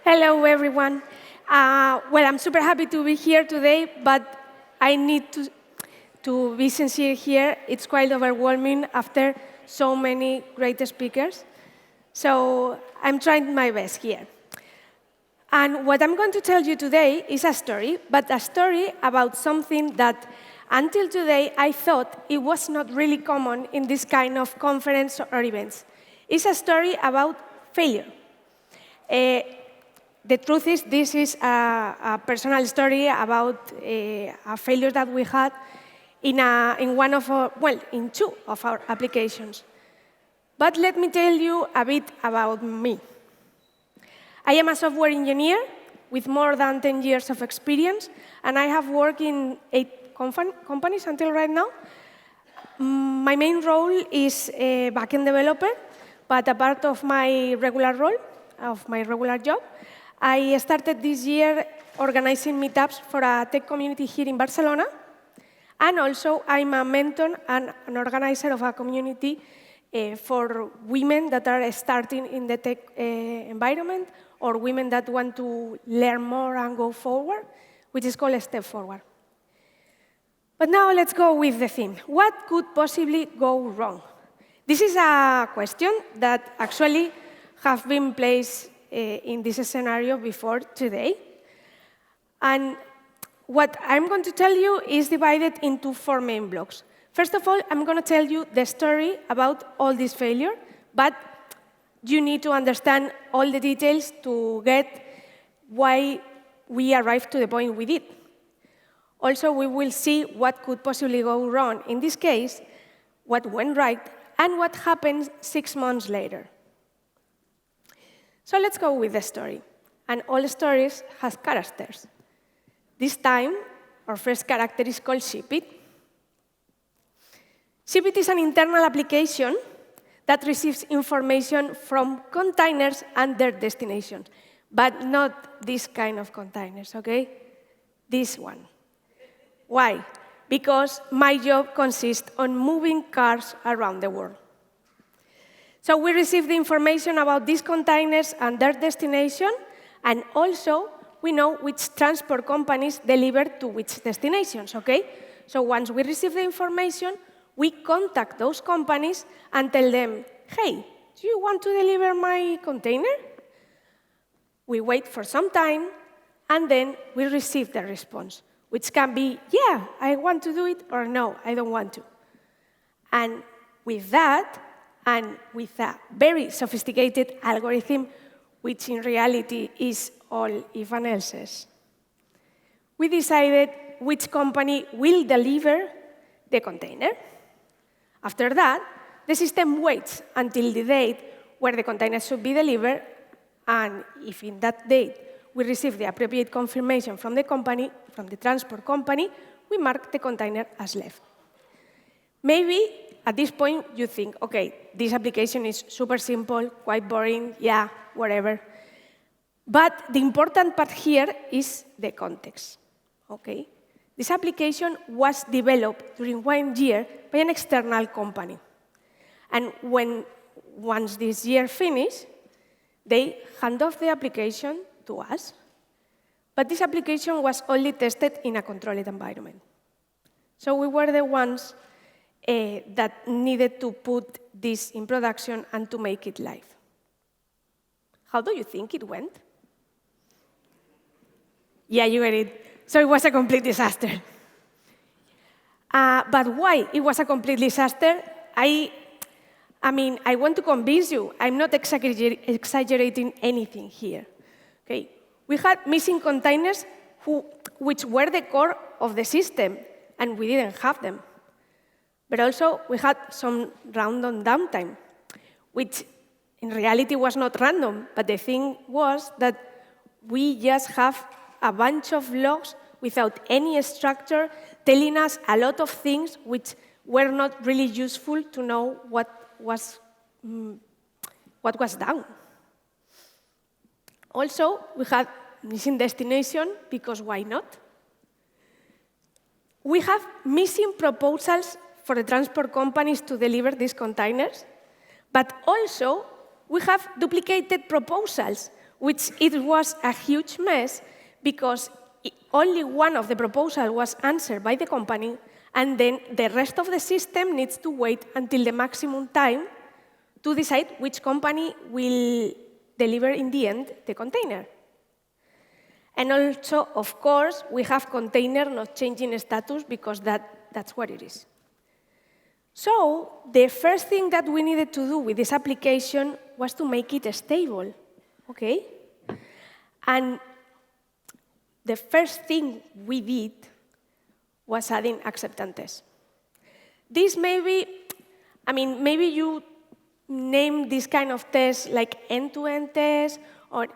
Hello, everyone. Well, I'm super happy to be here today, but I need to be sincere here. It's quite overwhelming after so many great speakers. So I'm trying my best here. And what I'm going to tell you today is a story, but a story about something that until today I thought it was not really common in this kind of conference or events. It's a story about failure. The truth is, this is a personal story about a failure that we had in two of our applications. But let me tell you a bit about me. I am a software engineer with more than 10 years of experience, and I have worked in 8 companies until right now. My main role is a backend developer, but a part of my regular role, of my regular job, I started this year organizing meetups for a tech community here in Barcelona. And also, I'm a mentor and an organizer of a community for women that are starting in the tech environment or women that want to learn more and go forward, which is called Step Forward. But now let's go with the theme. What could possibly go wrong? This is a question that actually have been placed in this scenario before today. And what I'm going to tell you is divided into 4 main blocks. First of all, I'm going to tell you the story about all this failure, but you need to understand all the details to get why we arrived to the point we did. Also, we will see what could possibly go wrong in this case, what went right, and what happened 6 months later. So let's go with the story. And all stories have characters. This time, our first character is called Shipit. Shipit is an internal application that receives information from containers and their destinations, but not this kind of containers, okay? This one. Why? Because my job consists on moving cars around the world. So we receive the information about these containers and their destination, and also we know which transport companies deliver to which destinations, okay? So once we receive the information, we contact those companies and tell them, hey, do you want to deliver my container? We wait for some time, and then we receive the response, which can be, yeah, I want to do it, or no, I don't want to. And with that, and with a very sophisticated algorithm, which in reality is all if and else's, we decided which company will deliver the container. After that, the system waits until the date where the container should be delivered, and if in that date we receive the appropriate confirmation from the company, from the transport company, we mark the container as left. Maybe at this point you think, okay, this application is super simple, quite boring, yeah, whatever. But the important part here is the context, okay? This application was developed during 1 year by an external company. And once this year finished, they hand off the application to us. But this application was only tested in a controlled environment. So we were the ones that needed to put this in production and to make it live. How do you think it went? Yeah, you get it. So it was a complete disaster. But why it was a complete disaster? I want to convince you. I'm not exaggerating anything here. Okay? We had missing containers which were the core of the system, and we didn't have them. But also, we had some random downtime, which in reality was not random, but the thing was that we just have a bunch of logs without any structure telling us a lot of things which were not really useful to know what was down. Also, we had missing destination, because why not? We have missing proposals for the transport companies to deliver these containers, but also we have duplicated proposals which it was a huge mess because only one of the proposals was answered by the company, and then the rest of the system needs to wait until the maximum time to decide which company will deliver in the end the container. And also, of course, we have container not changing status because that's what it is. So the first thing that we needed to do with this application was to make it stable, okay? And the first thing we did was adding acceptance tests. This maybe you name this kind of tests like end-to-end tests or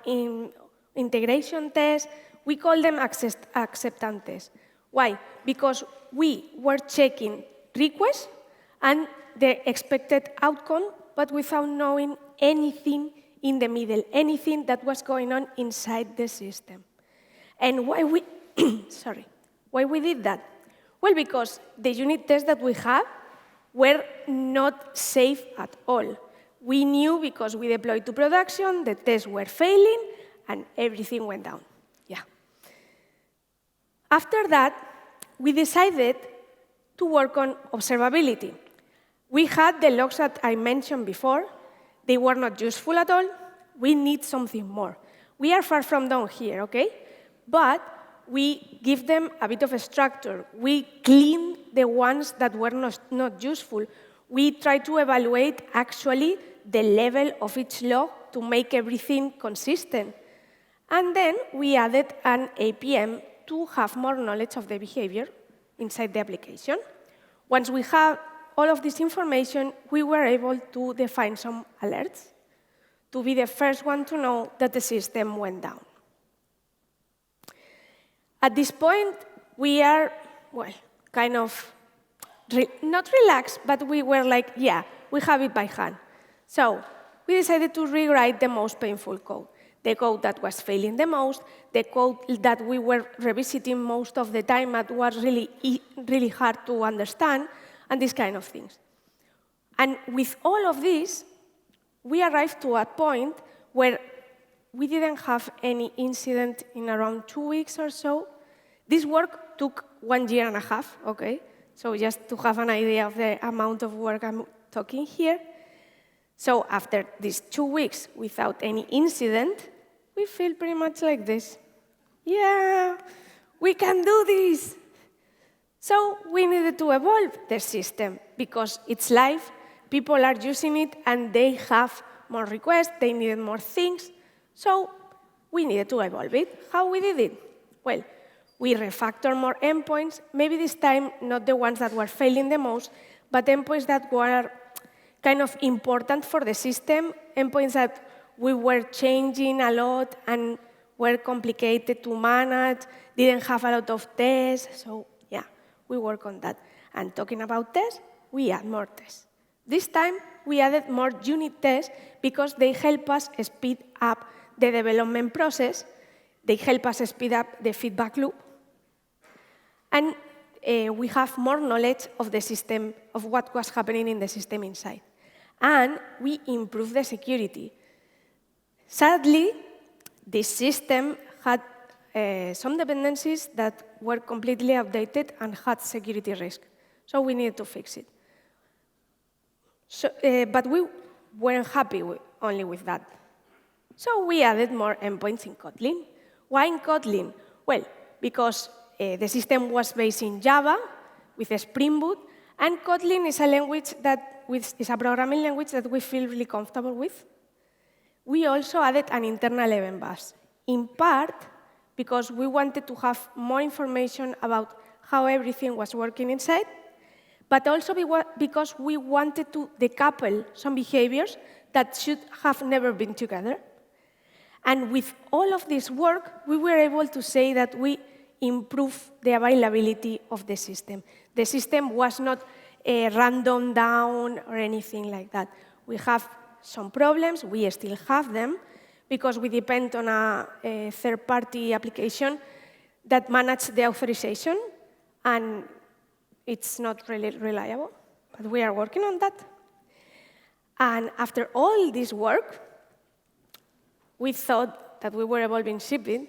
integration tests. We call them acceptance tests. Why? Because we were checking requests and the expected outcome, but without knowing anything in the middle, anything that was going on inside the system. And why we, why we did that? Well, because the unit tests that we have were not safe at all. We knew because we deployed to production, the tests were failing, and everything went down. Yeah. After that, we decided to work on observability. We had the logs that I mentioned before. They were not useful at all. We need something more. We are far from done here, okay? But we give them a bit of a structure. We clean the ones that were not useful. We try to evaluate actually the level of each log to make everything consistent. And then we added an APM to have more knowledge of the behavior inside the application. Once we have all of this information, we were able to define some alerts to be the first one to know that the system went down. At this point, we are, well, kind of not relaxed, but we were like, yeah, we have it by hand. So we decided to rewrite the most painful code, the code that was failing the most, the code that we were revisiting most of the time that was really hard to understand, and these kind of things. And with all of this, we arrived to a point where we didn't have any incident in around 2 weeks or so. This work took 1.5 years, okay? So just to have an idea of the amount of work I'm talking here. So after these 2 weeks without any incident, we feel pretty much like this. Yeah, we can do this. So we needed to evolve the system because it's live, people are using it, and they have more requests, they needed more things. So we needed to evolve it. How we did it? Well, we refactor more endpoints, maybe this time not the ones that were failing the most, but endpoints that were kind of important for the system, endpoints that we were changing a lot and were complicated to manage, didn't have a lot of tests. So yeah, we work on that. And talking about tests, we add more tests. This time, we added more unit tests because they help us speed up the development process. They help us speed up the feedback loop. And we have more knowledge of the system, of what was happening in the system inside. And we improve the security. Sadly, this system had some dependencies that were completely outdated and had security risk. So we needed to fix it. So, but we weren't happy only with that. So we added more endpoints in Kotlin. Why in Kotlin? Well, because the system was based in Java with a Spring Boot, and Kotlin is a language is a programming language that we feel really comfortable with. We also added an internal event bus, in part because we wanted to have more information about how everything was working inside, but also because we wanted to decouple some behaviors that should have never been together. And with all of this work, we were able to say that we improved the availability of the system. The system was not random down or anything like that. We have some problems, we still have them, because we depend on a third-party application that manages the authorization, and it's not really reliable, but we are working on that. And after all this work, we thought that we were evolving Shipit,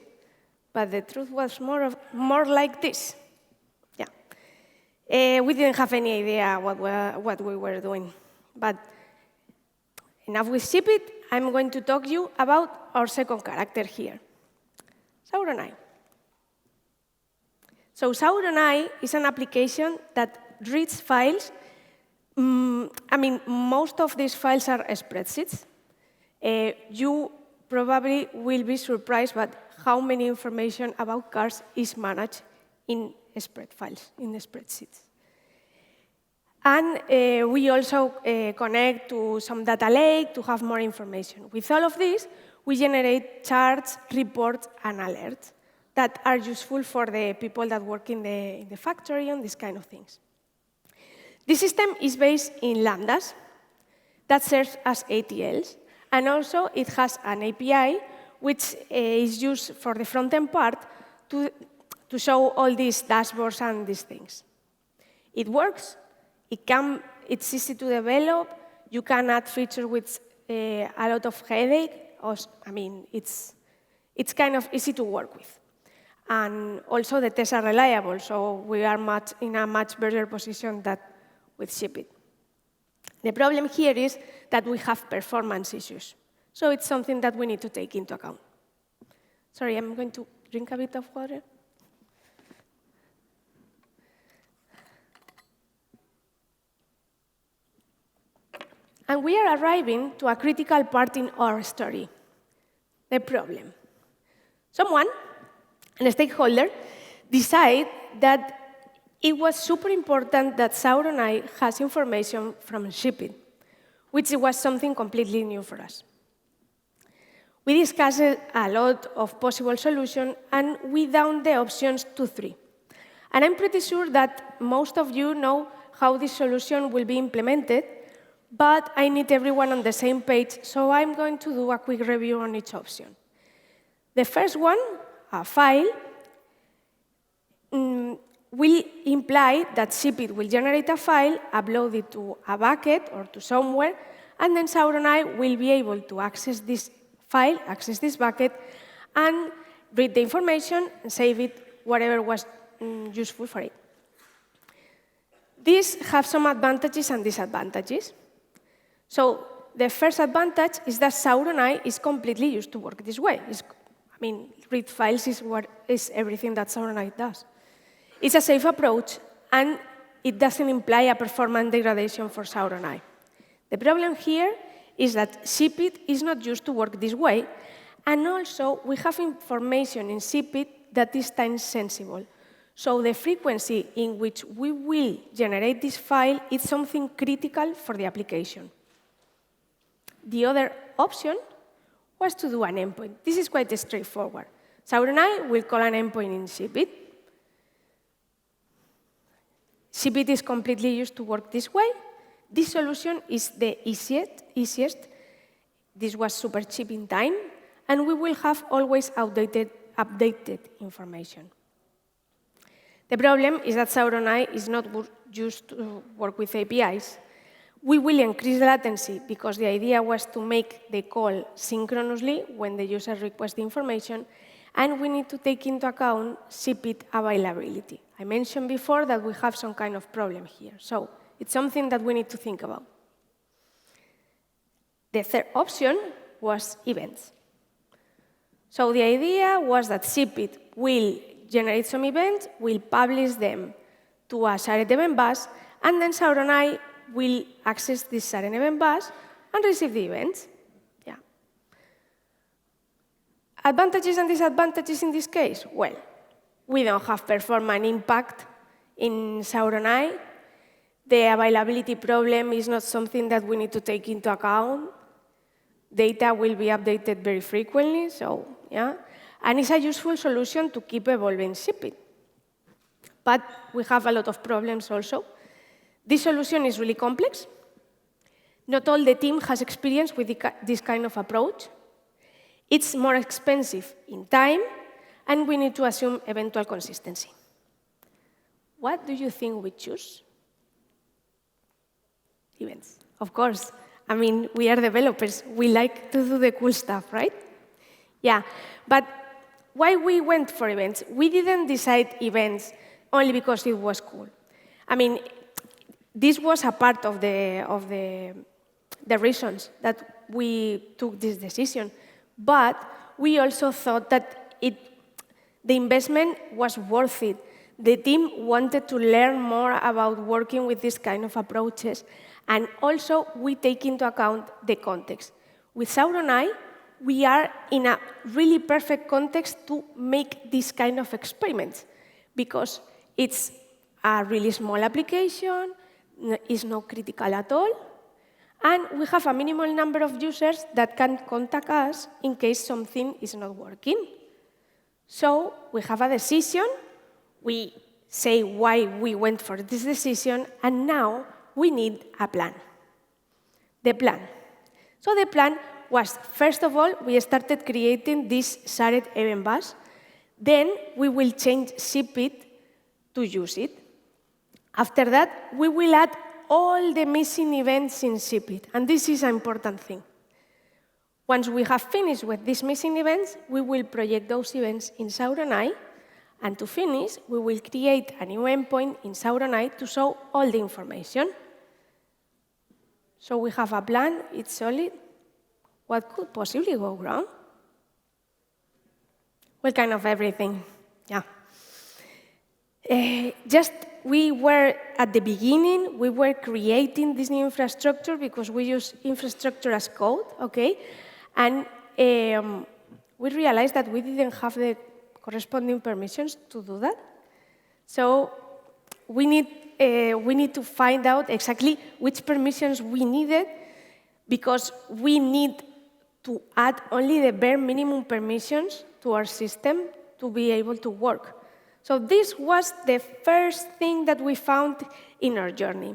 but the truth was more like this. Yeah. We didn't have any idea what we were doing. But enough with Shipit. I'm going to talk to you about our second character here, Sauronai. So Sauronai is an application that reads files. Most of these files are spreadsheets. You probably will be surprised by how many information about cars is managed in spreadsheets. And we also connect to some data lake to have more information. With all of this, we generate charts, reports, and alerts that are useful for the people that work in the factory and these kind of things. This system is based in Lambdas that serves as ATLs, and also it has an API which is used for the front-end part to show all these dashboards and these things. It works. It's easy to develop. You can add features with a lot of headache. It's kind of easy to work with. And also the tests are reliable, so we are in a much better position than with Shipit. The problem here is that we have performance issues. So it's something that we need to take into account. Sorry, I'm going to drink a bit of water. And we are arriving to a critical part in our story, the problem. Someone, a stakeholder, decided that it was super important that Sauronai has information from Shipit, which was something completely new for us. We discussed a lot of possible solutions, and we downed the options to 3. And I'm pretty sure that most of you know how this solution will be implemented, but I need everyone on the same page, so I'm going to do a quick review on each option. The first one, a file, will imply that Shipit will generate a file, upload it to a bucket or to somewhere, and then Sauronai will be able to access this file, access this bucket, and read the information and save it whatever was useful for it. These have some advantages and disadvantages. So the first advantage is that Sauronai is completely used to work this way. Read files is everything that Sauronai does. It's a safe approach, and it doesn't imply a performance degradation for Sauronai. The problem here is that Shipit is not used to work this way, and also we have information in Shipit that is time-sensible. So the frequency in which we will generate this file is something critical for the application. The other option was to do an endpoint. This is quite straightforward. Sauronai will call an endpoint in Shipit. Shipit is completely used to work this way. This solution is the easiest. This was super cheap in time, and we will have always updated information. The problem is that Sauronai is not used to work with APIs. We will increase the latency because the idea was to make the call synchronously when the user requests the information, and we need to take into account Shipit availability. I mentioned before that we have some kind of problem here, so it's something that we need to think about. The third option was events. So the idea was that Shipit will generate some events, will publish them to a shared event bus, and then Sauronai will access this shared event bus and receive the events. Yeah. Advantages and disadvantages in this case? Well, we don't have performance impact in Sauronai. The availability problem is not something that we need to take into account. Data will be updated very frequently, so yeah. And it's a useful solution to keep evolving Shipit. But we have a lot of problems also. This solution is really complex. Not all the team has experience with this kind of approach. It's more expensive in time, and we need to assume eventual consistency. What do you think we choose? Events, of course. We are developers. We like to do the cool stuff, right? Yeah, but why we went for events? We didn't decide events only because it was cool. I mean, this was a part of the reasons that we took this decision. But we also thought that the investment was worth it. The team wanted to learn more about working with this kind of approaches. And also, we take into account the context. With Sauron Eye, we are in a really perfect context to make this kind of experiments, because it's a really small application, it's not critical at all, and we have a minimal number of users that can contact us in case something is not working. So we have a decision, we say why we went for this decision, and now we need a plan. The plan. So the plan was, first of all, we started creating this shared event bus. Then we will change ShipIt to use it. After that, we will add all the missing events in ShipIt, and this is an important thing. Once we have finished with these missing events, we will project those events in Sauron Eye, and to finish, we will create a new endpoint in Sauron Eye to show all the information. So we have a plan, it's solid. What could possibly go wrong? Well, kind of everything, yeah. We were at the beginning, we were creating this new infrastructure because we use infrastructure as code, okay? And we realized that we didn't have the corresponding permissions to do that. So we need to find out exactly which permissions we needed, because we need to add only the bare minimum permissions to our system to be able to work. So this was the first thing that we found in our journey.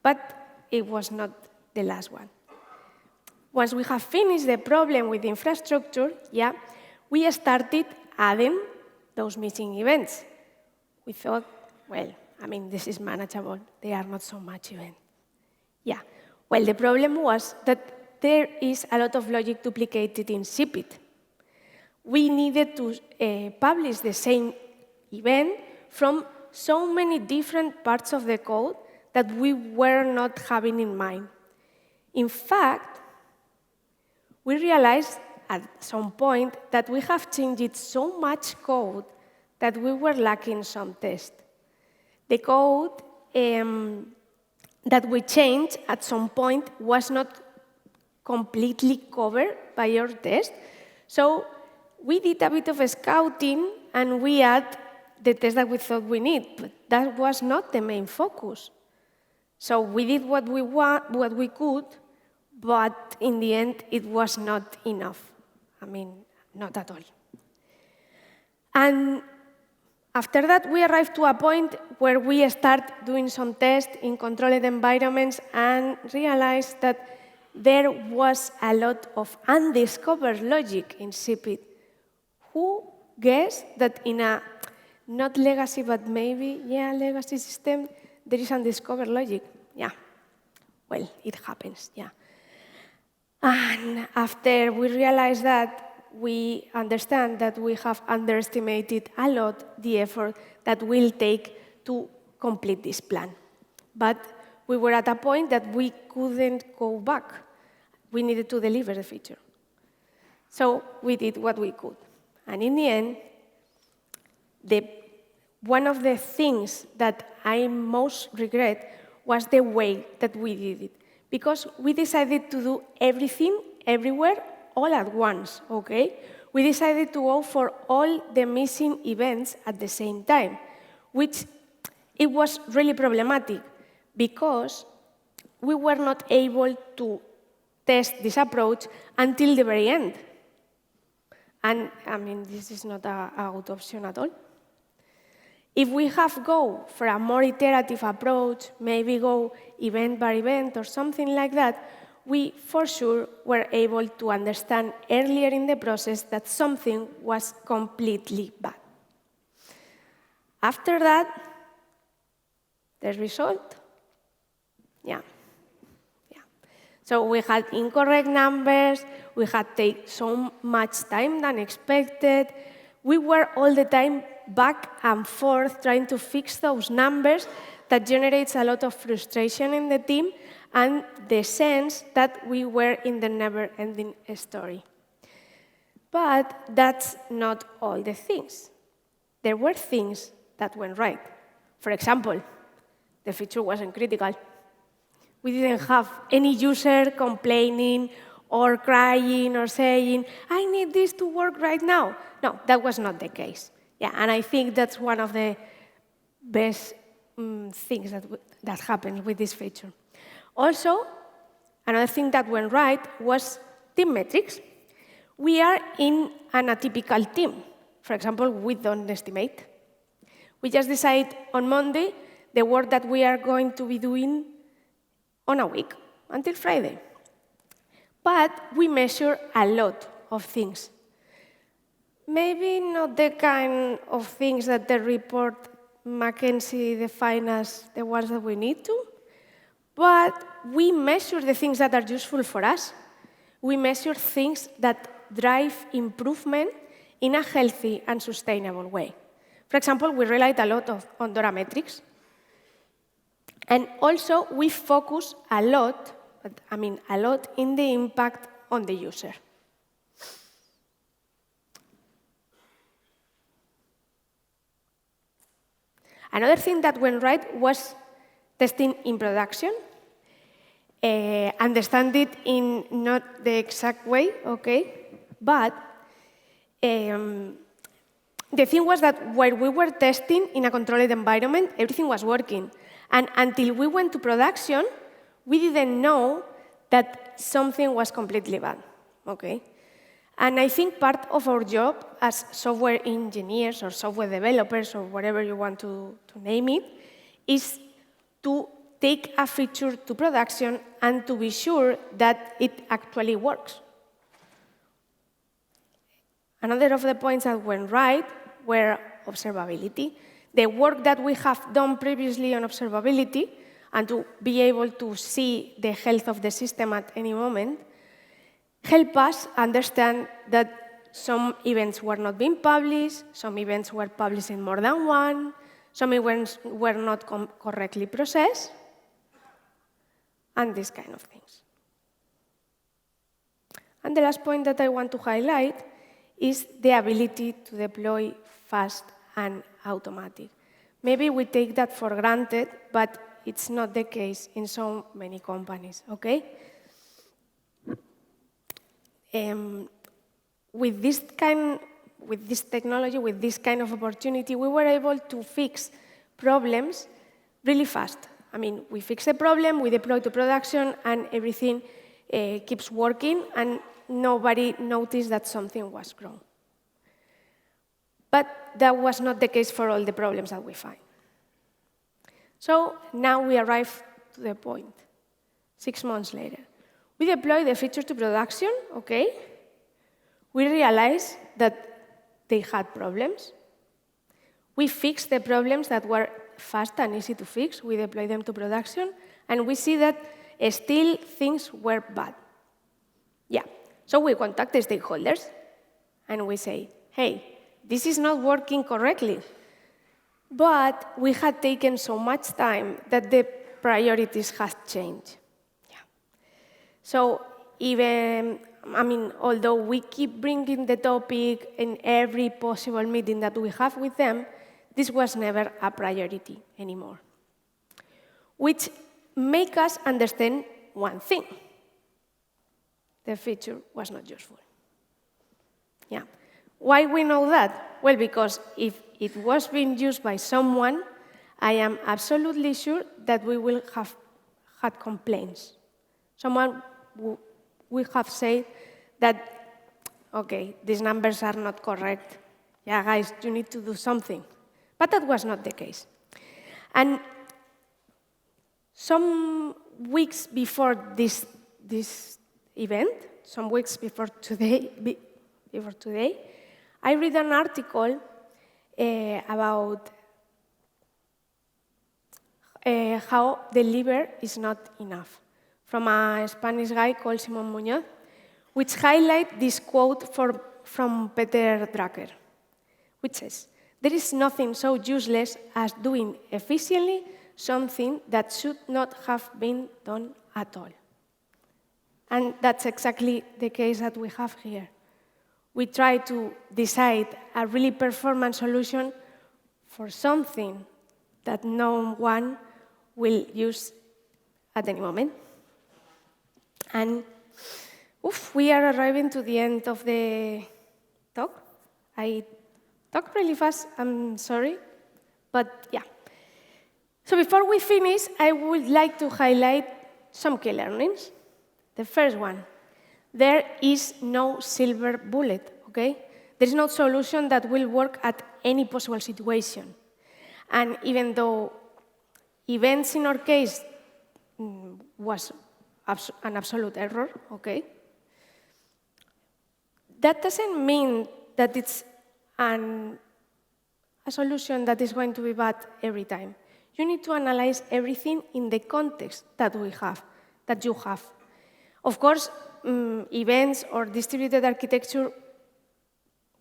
But it was not the last one. Once we have finished the problem with the infrastructure, yeah, we started adding those missing events. We thought, well, I mean, this is manageable. They are not so much events. Yeah. Well, the problem was that there is a lot of logic duplicated in ShipIt. We needed to publish the same event from so many different parts of the code that we were not having in mind. In fact, we realized at some point that we have changed so much code that we were lacking some tests. The code that we changed at some point was not completely covered by our test. So we did a bit of scouting, and we added the test that we thought we need, but that was not the main focus. So we did what we could, but in the end, it was not enough. I mean, not at all. And after that, we arrived to a point where we start doing some tests in controlled environments and realized that there was a lot of undiscovered logic in ShipIt. Who guessed that in a not legacy, but maybe, yeah, legacy system, there is undiscovered logic? Yeah. Well, it happens, yeah. And after we realized that, we understand that we have underestimated a lot the effort that will take to complete this plan. But we were at a point that we couldn't go back. We needed to deliver the feature. So we did what we could. And in the end, one of the things that I most regret was the way that we did it. Because we decided to do everything, everywhere, all at once, okay? We decided to go for all the missing events at the same time, which it was really problematic because we were not able to test this approach until the very end. And, I mean, this is not a good option at all. If we have go for a more iterative approach, maybe go event by event or something like that, we for sure were able to understand earlier in the process that something was completely bad. After that, the result, yeah. So we had incorrect numbers, we had taken so much time than expected. We were all the time back and forth trying to fix those numbers. That generates a lot of frustration in the team and the sense that we were in the never-ending story. But that's not all the things. There were things that went right. For example, the feature wasn't critical. We didn't have any user complaining or crying or saying, I need this to work right now. No, that was not the case. Yeah, and I think that's one of the best things that happens with this feature. Also, another thing that went right was team metrics. We are in an atypical team. For example, we don't estimate. We just decide on Monday the work that we are going to be doing on a week until Friday. But we measure a lot of things. Maybe not the kind of things that the report McKinsey defines as the ones that we need to, but we measure the things that are useful for us. We measure things that drive improvement in a healthy and sustainable way. For example, we rely a lot on DORA metrics. And also, we focus a lot in the impact on the user. Another thing that went right was testing in production. Understand it in not the exact way, okay? But the thing was that while we were testing in a controlled environment, everything was working. And until we went to production, we didn't know that something was completely bad, okay? And I think part of our job as software engineers or software developers or whatever you want to name it is to take a feature to production and to be sure that it actually works. Another of the points that went right were observability. The work that we have done previously on observability and to be able to see the health of the system at any moment help us understand that some events were not being published, some events were published in more than one, some events were not correctly processed, and these kind of things. And the last point that I want to highlight is the ability to deploy fast and automatic. Maybe we take that for granted, but it's not the case in so many companies, okay? With this technology, with this kind of opportunity, we were able to fix problems really fast. I mean, we fix a problem, we deploy to production, and everything keeps working, and nobody noticed that something was wrong. But that was not the case for all the problems that we find. So now we arrive to the point, 6 months later. We deploy the feature to production, okay? We realize that they had problems. We fixed the problems that were fast and easy to fix. We deploy them to production, and we see that still things were bad. Yeah, so we contact the stakeholders, and we say, hey, this is not working correctly. But we had taken so much time that the priorities had changed. So although we keep bringing the topic in every possible meeting that we have with them, this was never a priority anymore. Which makes us understand one thing. The feature was not useful. Yeah. Why we know that? Well, because if it was being used by someone, I am absolutely sure that we will have had complaints. Someone will have said that, okay, these numbers are not correct. Yeah, guys, you need to do something. But that was not the case. And some weeks before this event, some weeks before today, I read an article about how the liver is not enough from a Spanish guy called Simón Muñoz, which highlight this quote from Peter Drucker, which says, "There is nothing so useless as doing efficiently something that should not have been done at all." And that's exactly the case that we have here. We try to decide a really performant solution for something that no one will use at any moment. And we are arriving to the end of the talk. I talked really fast, I'm sorry, but yeah. So before we finish, I would like to highlight some key learnings. The first one, there is no silver bullet, okay? There is no solution that will work at any possible situation. And even though events in our case was an absolute error, okay? That doesn't mean that it's a solution that is going to be bad every time. You need to analyze everything in the context that you have. Of course, events or distributed architecture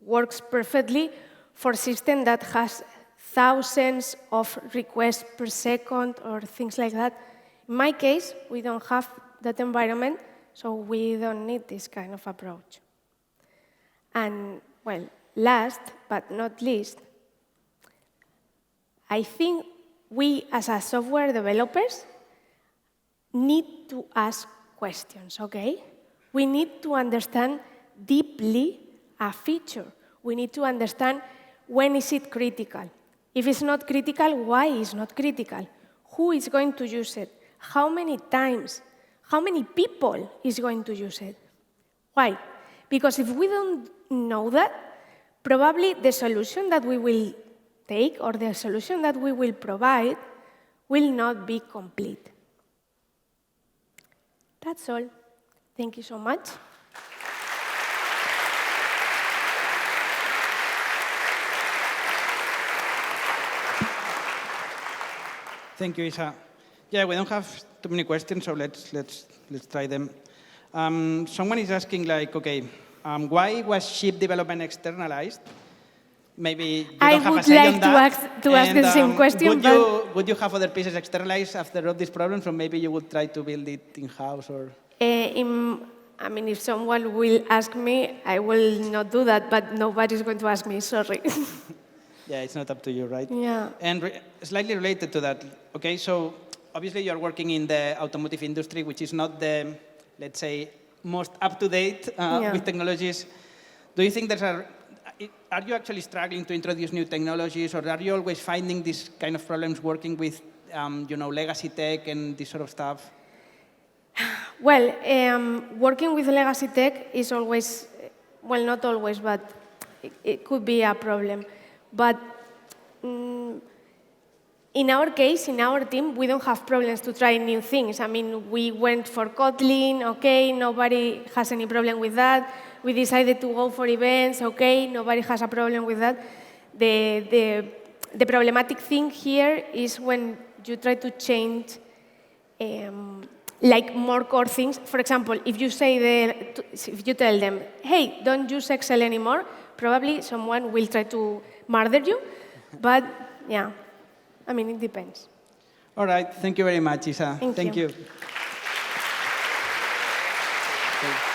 works perfectly for a system that has thousands of requests per second or things like that. In my case, we don't have that environment, so we don't need this kind of approach. And, well, last but not least, I think we as a software developers need to ask questions, okay? We need to understand deeply a feature. We need to understand when is it critical. If it's not critical, why is not critical? Who is going to use it? How many times? How many people is going to use it? Why? Because if we don't know that, probably the solution that we will take or the solution that we will provide will not be complete. That's all. Thank you so much. Thank you, Isa. Yeah, we don't have too many questions, so let's try them. Someone is asking, like, okay, why was ship development externalized? Maybe you don't have a say on that. I would like to ask the same question. Would you have other pieces externalized after all these problems, or maybe you would try to build it in-house? Or? I mean, if someone will ask me, I will not do that, but nobody's going to ask me, sorry. Yeah, it's not up to you, right? Yeah. And slightly related to that, okay, so obviously you're working in the automotive industry, which is not the, let's say, most up-to-date with technologies. Do you think are you actually struggling to introduce new technologies, or are you always finding these kind of problems working with, legacy tech and this sort of stuff? Well, working with legacy tech is always, well, not always, but it could be a problem. But in our case, in our team, we don't have problems to try new things. I mean, we went for Kotlin, okay, nobody has any problem with that. We decided to go for events, okay, nobody has a problem with that. The problematic thing here is when you try to change like more core things. For example, if you tell them, hey, don't use Excel anymore, probably someone will try to murder you. But yeah, I mean, it depends. All right, thank you very much, Isa. Thank you. Okay.